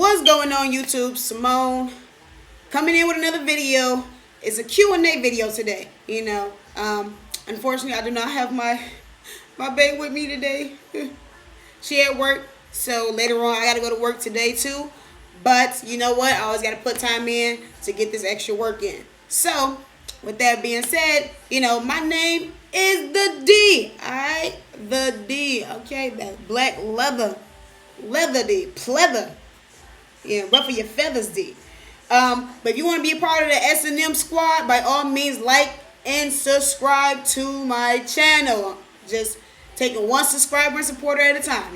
What's going on, YouTube? Simone coming in with another video. It's a Q&A video today. Unfortunately, I do not have my babe with me today. She at work, so later on I gotta go to work today too. But you know what? I always gotta put time in to get this extra work in. So with that being said, my name is the D. Alright? The D. Okay, that black leather D. Pleather. Yeah, ruffle your feathers, D. But if you want to be a part of the S&M Squad, by all means, like and subscribe to my channel. Just taking one subscriber and supporter at a time,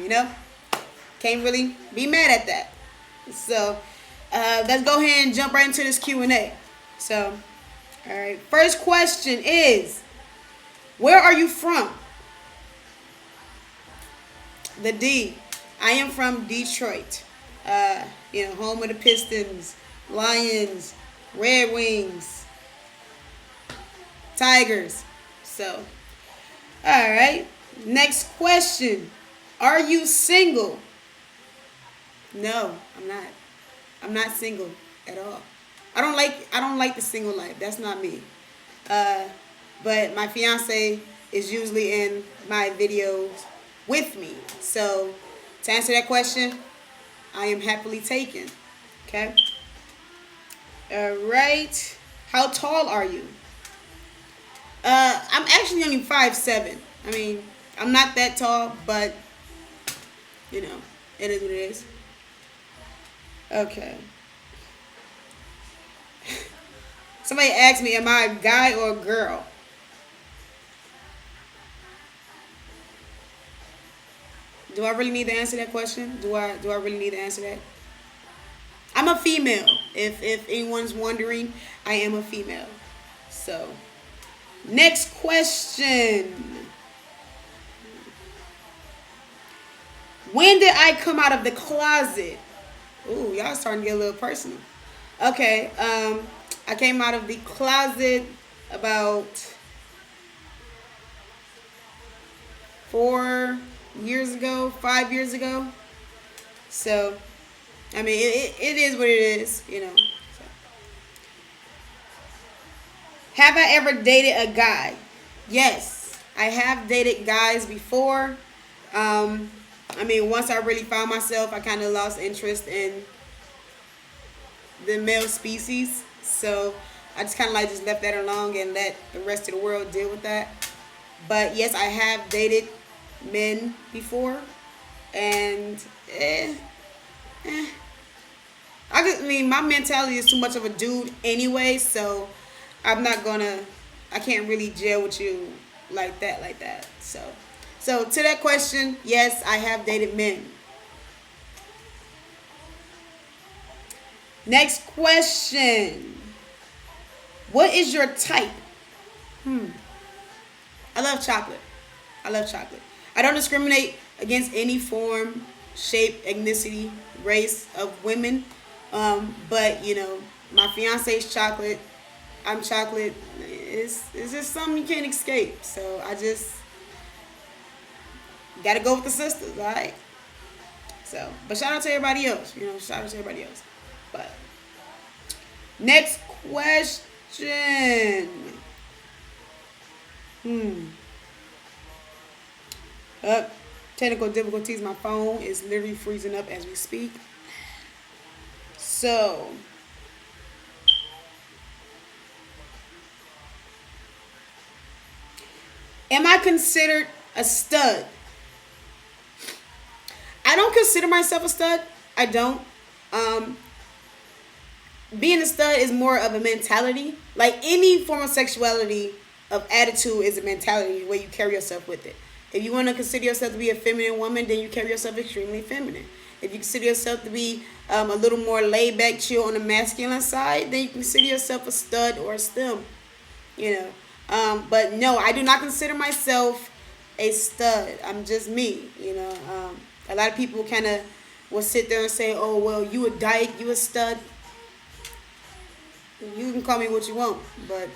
Can't really be mad at that. So, let's go ahead and jump right into this Q&A. So, all right. First question is, where are you from? The D. I am from Detroit. Home of the Pistons, Lions, Red Wings, Tigers. So, all right. Next question. Are you single? No, I'm not. I'm not single at all. I don't like the single life. That's not me. But my fiance is usually in my videos with me. So, to answer that question, I am happily taken. Okay? All right. How tall are you? I'm actually only 5'7". I mean, I'm not that tall, but, it is what it is. Okay. Somebody asked me, am I a guy or a girl? Do I really need to answer that question? Do I really need to answer that? I'm a female. If anyone's wondering, I am a female. So, next question. When did I come out of the closet? Ooh, y'all starting to get a little personal. Okay, I came out of the closet about 4 years ago, 5 years ago. So, I mean, it is what it is, So. Have I ever dated a guy? Yes, I have dated guys before. Once I really found myself, I kind of lost interest in the male species. So, I just kind of just left that alone and let the rest of the world deal with that. But yes, I have dated men before, and my mentality is too much of a dude anyway, so I can't really gel with you like that. So to that question, yes, I have dated men. Next question. What is your type? I love chocolate. I don't discriminate against any form, shape, ethnicity, race of women. But my fiance's chocolate. I'm chocolate. It's just something you can't escape. So I just gotta go with the sisters, all right? So, but shout out to everybody else. But next question. Technical difficulties. My phone is literally freezing up as we speak. So, am I considered a stud? I don't consider myself a stud. I don't. Being a stud is more of a mentality. Like any form of sexuality, of attitude is a mentality, the way you carry yourself with it. If you want to consider yourself to be a feminine woman, then you carry yourself extremely feminine. If you consider yourself to be a little more laid back, chill on the masculine side, then you consider yourself a stud or a stem. But no, I do not consider myself a stud. I'm just me. A lot of people kind of will sit there and say, "Oh, well, you a dyke, you a stud." You can call me what you want, but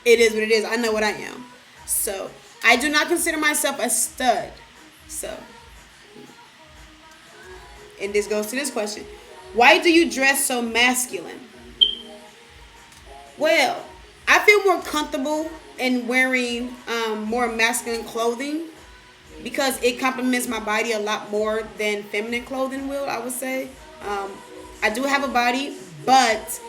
it is what it is. I know what I am. So, I do not consider myself a stud. So, And this goes to this question. Why do you dress so masculine? Well, I feel more comfortable in wearing more masculine clothing because it complements my body a lot more than feminine clothing will, I would say. I do have a body, but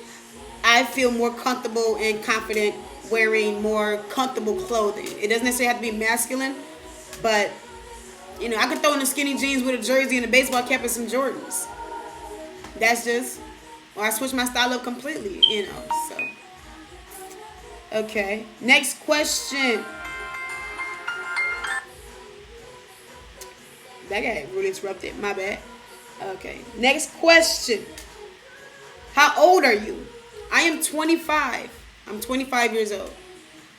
I feel more comfortable and confident wearing more comfortable clothing. It doesn't necessarily have to be masculine, but I could throw in the skinny jeans with a jersey and a baseball cap and some Jordans. That's just, or I switch my style up completely, so. Okay, next question. That got really interrupted, my bad. Okay, next question. How old are you? I am 25. I'm 25 years old.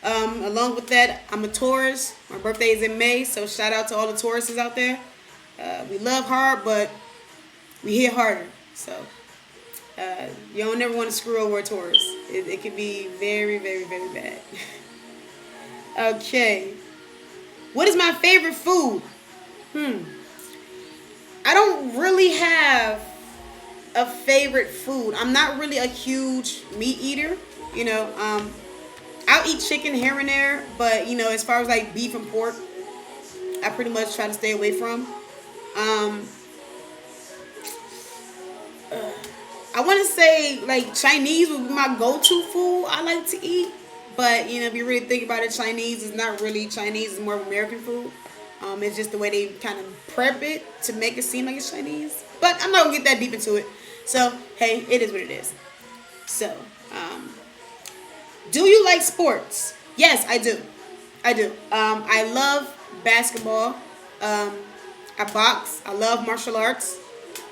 Along with that, I'm a Taurus. My birthday is in May, so shout out to all the Tauruses out there. We love hard, but we hit harder. So you don't never want to screw over a Taurus. It can be very, very, very bad. Okay. What is my favorite food? I don't really have a favorite food. I'm not really a huge meat eater. I'll eat chicken here and there, but as far as like beef and pork, I pretty much try to stay away from. I want to say like Chinese would be my go-to food I like to eat, but if you really think about it, Chinese is not really Chinese; it's more of American food. It's just the way they kind of prep it to make it seem like it's Chinese. But I'm not gonna get that deep into it. So hey, it is what it is. So, do you like sports? Yes, I do. I do. I love basketball. I box. I love martial arts.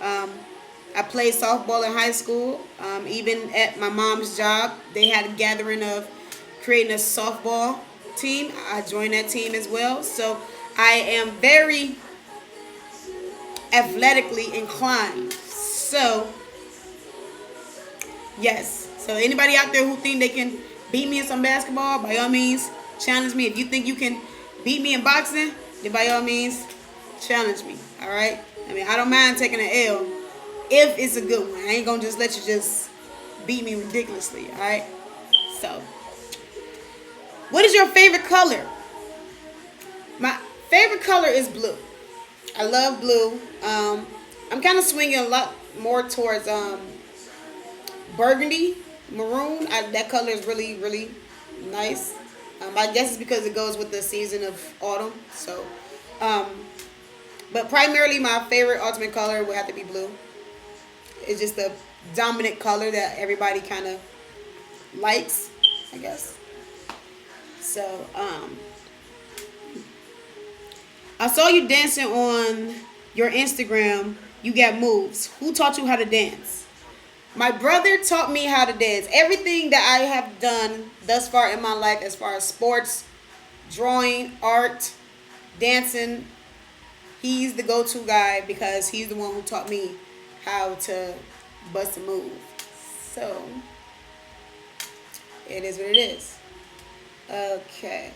I played softball in high school. Even at my mom's job, they had a gathering of creating a softball team. I joined that team as well. So I am very athletically inclined. So, yes. So anybody out there who think they can beat me in some basketball, by all means, challenge me. If you think you can beat me in boxing, then by all means, challenge me. All right? I don't mind taking an L if it's a good one. I ain't gonna just let you just beat me ridiculously. All right? So, what is your favorite color? My favorite color is blue. I love blue. I'm kind of swinging a lot more towards burgundy, maroon. That color is really, really nice. I guess it's because it goes with the season of autumn. So, but primarily my favorite ultimate color would have to be blue. It's just the dominant color that everybody kind of likes, I guess. So, I saw you dancing on your Instagram. You got moves. Who taught you how to dance? My brother taught me how to dance. Everything that I have done thus far in my life, as far as sports, drawing, art, dancing, he's the go-to guy because he's the one who taught me how to bust a move. So, it is what it is. Okay.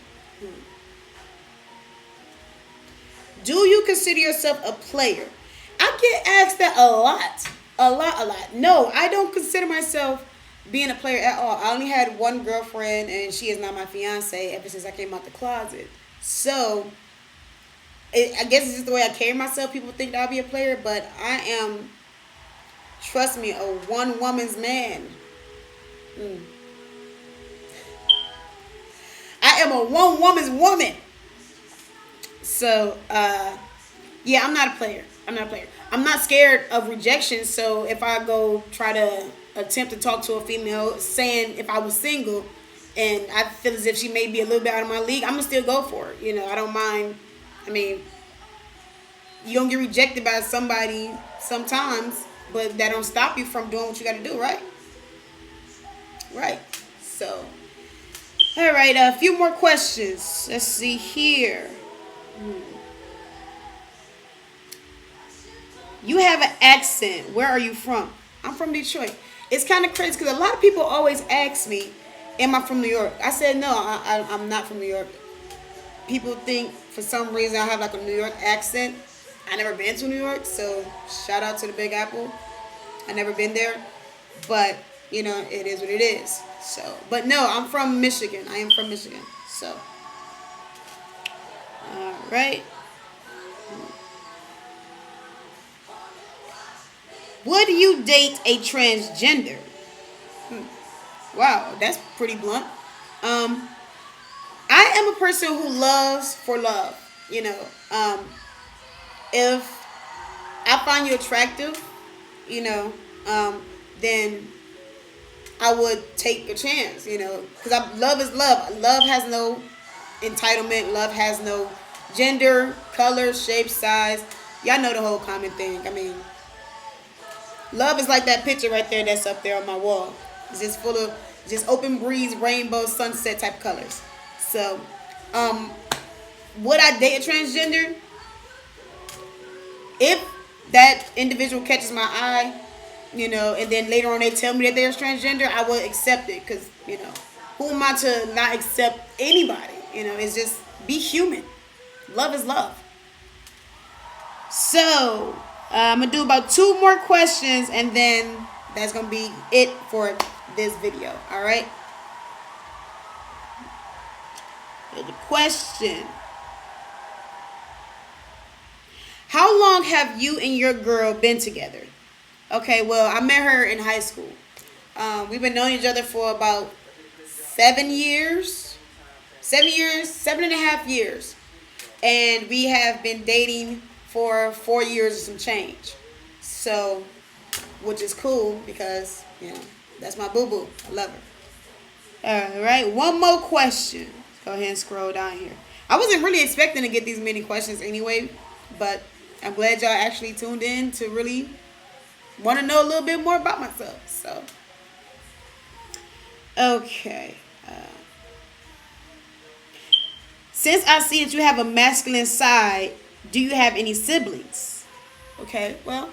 Do you consider yourself a player? I get asked that a lot. A lot. No, I don't consider myself being a player at all. I only had one girlfriend, and she is not my fiance ever since I came out the closet. So, I guess it's just the way I carry myself. People think that I'll be a player, but I am, trust me, a one-woman's man. I am a one-woman's woman. So, yeah, I'm not a player. I'm not scared of rejection. So if I go try to attempt to talk to a female, saying if I was single, and I feel as if she may be a little bit out of my league, I'm going to still go for it. I don't mind. You're going to get rejected by somebody sometimes, but that don't stop you from doing what you got to do, right? Right. So, all right, a few more questions. Let's see here. You have an accent. Where are you from? I'm from Detroit. It's kind of crazy because a lot of people always ask me, am I from New York? I said, no, I'm not from New York. People think for some reason I have like a New York accent. I never been to New York, so shout out to the Big Apple. I never been there, but it is what it is. So, but no, I'm from Michigan. I am from Michigan. So, all right. Would you date a transgender? Wow, that's pretty blunt. Um, I am a person who loves for love. You know, if I find you attractive, you know, then I would take a chance. Because love is love. Love has no entitlement. Love has no gender, color, shape, size. Y'all know the whole common thing. I mean, love is like that picture right there that's up there on my wall. It's just full of just open breeze, rainbow, sunset type colors. So, um, would I date a transgender? If that individual catches my eye, and then later on they tell me that they're transgender, I will accept it because, who am I to not accept anybody? It's just be human. Love is love. So, I'm going to do about 2 more questions and then that's going to be it for this video. All right? The question. How long have you and your girl been together? Okay, well, I met her in high school. We've been knowing each other for about 7 years. 7.5 years. And we have been dating for 4 years and some change. So, which is cool because, that's my boo-boo. I love her. All right, one more question. Go ahead and scroll down here. I wasn't really expecting to get these many questions anyway, but I'm glad y'all actually tuned in to really want to know a little bit more about myself. So, okay. Since I see that you have a masculine side, do you have any siblings? Okay, well,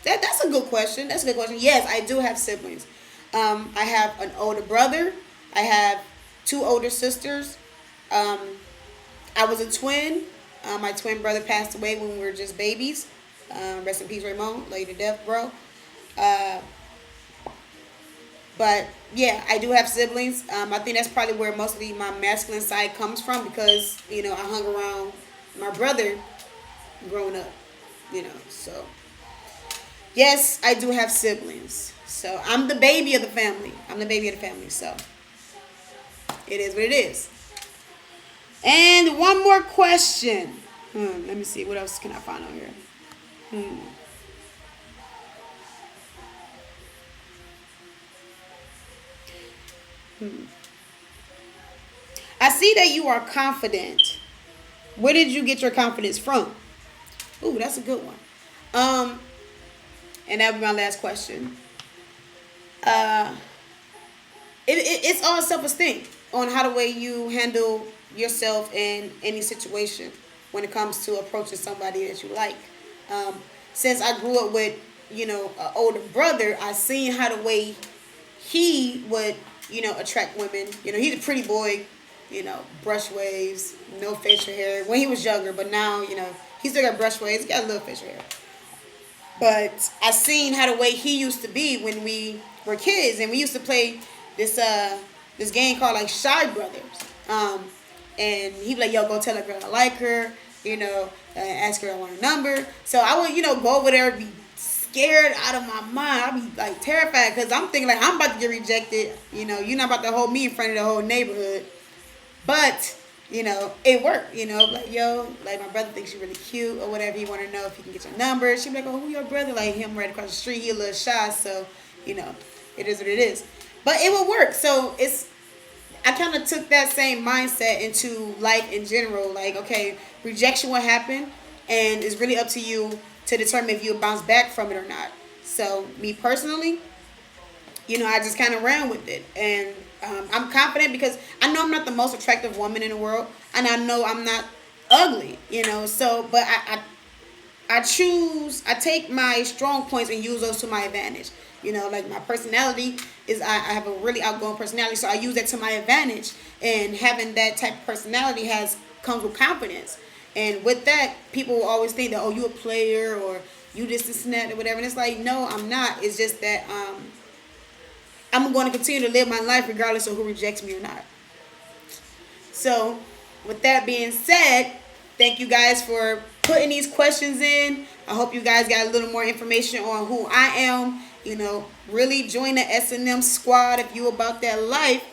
that's a good question. That's a good question. Yes, I do have siblings. I have an older brother. I have 2 older sisters. I was a twin. My twin brother passed away when we were just babies. Rest in peace, Raymond. Lay to death, bro. But yeah, I do have siblings. I think that's probably where mostly my masculine side comes from because, I hung around my brother growing up, so yes, I do have siblings. So I'm the baby of the family. So it is what it is. And one more question. Let me see. What else can I find on here? I see that you are confident. Where did you get your confidence from? Ooh, that's a good one. And that would be my last question. It's all self-esteem on how the way you handle yourself in any situation when it comes to approaching somebody that you like. Since I grew up with, an older brother, I seen how the way he would, attract women. He's a pretty boy, brush waves, no facial hair when he was younger, but now, he still got brush waves, he got a little facial hair. But I seen how the way he used to be when we were kids, and we used to play this game called like Shy Brothers. And he'd be like, yo, go tell a girl I like her, ask her I want a number. So I would, go over there and be scared out of my mind. I'd be like terrified because I'm thinking like I'm about to get rejected. You're not about to hold me in front of the whole neighborhood. But, it worked, like, yo, like my brother thinks you're really cute or whatever. You want to know if he can get your number. She'd be like, oh, who your brother? Like him right across the street. He a little shy. So, it is what it is. But it will work. So I kind of took that same mindset into life in general. Like, okay, rejection will happen, and it's really up to you to determine if you'll bounce back from it or not. So, me personally, I just kind of ran with it. And I'm confident because I know I'm not the most attractive woman in the world, and I know I'm not ugly, So, but I take my strong points and use those to my advantage. Like my personality is, I have a really outgoing personality, so I use that to my advantage. And having that type of personality comes with confidence. And with that, people will always think that, oh, you a player or you this and that or whatever. And it's like, no, I'm not. It's just that I'm going to continue to live my life regardless of who rejects me or not. So, with that being said, thank you guys for putting these questions in. I hope you guys got a little more information on who I am. You know, really join the S&M Squad if you about that life.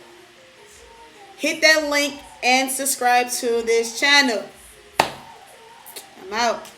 Hit that link and subscribe to this channel. I'm out.